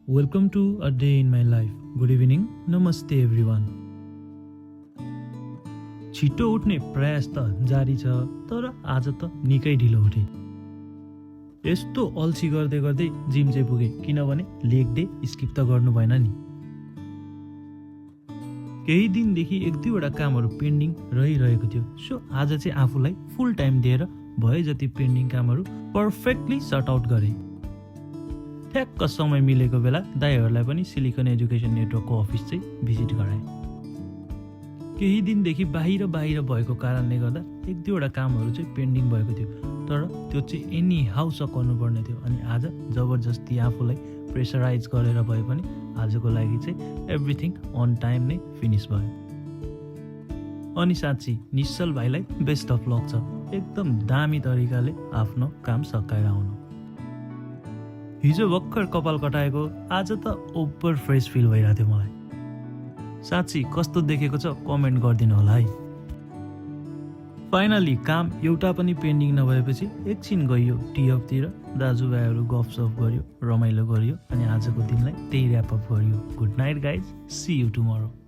Welcome to a day in my life. Good evening. Namaste everyone. छिटो उठ्ने प्रयास त जारी छ, तर आज त निकै ढिलो उठे। यस्तो अल्छी गर्दै गर्दै जिम चाहिँ पुगे, किनभने लेग डे स्किप त गर्नु भएन नि। केही दिनदेखि एक दुईवटा कामहरू पेन्डिङ रहिरहेको थियो, सो आज चाहिँ आफूलाई फुल टाइम दिएर भए जति पेन्डिङ कामहरू पर्फेक्टली सर्ट आउट गरे। ठ्याक्क समय मिलेको बेला दाइहरूलाई पनि सिलिकन एजुकेसन नेटवर्कको अफिस चाहिँ भिजिट गराए। केही दिनदेखि बाहिर भएको कारणले गर्दा एक दुईवटा कामहरू चाहिँ पेन्डिङ भएको थियो, तर त्यो चाहिँ एनी हाउ सकाउनु पर्ने थियो। अनि आज जबरजस्ती आफूलाई प्रेसराइज गरेर भए पनि आजको लागि चाहिँ एभ्रिथिङ अन टाइम नै फिनिस भयो। अनि साँच्ची निश्चल भाइलाई बेस्ट अफ लक छ, एकदम दामी तरिकाले आफ्नो काम सकाएर आउनु। हिजो भर्खर कपाल कटाएको, आज त ओभर फ्रेस फिल भइरहेको थियो मलाई। साँच्ची कस्तो देखेको छ कमेन्ट गरिदिनु होला है। फाइनली काम एउटा पनि पेन्डिङ नभएपछि एकछिन गइयो टी हबतिर, दाजुभाइहरू गफसफ गर्यो, रमाइलो गर्यो, अनि आजको दिनलाई त्यही ऱ्याप अप गरियो। Good night guys, see you tomorrow.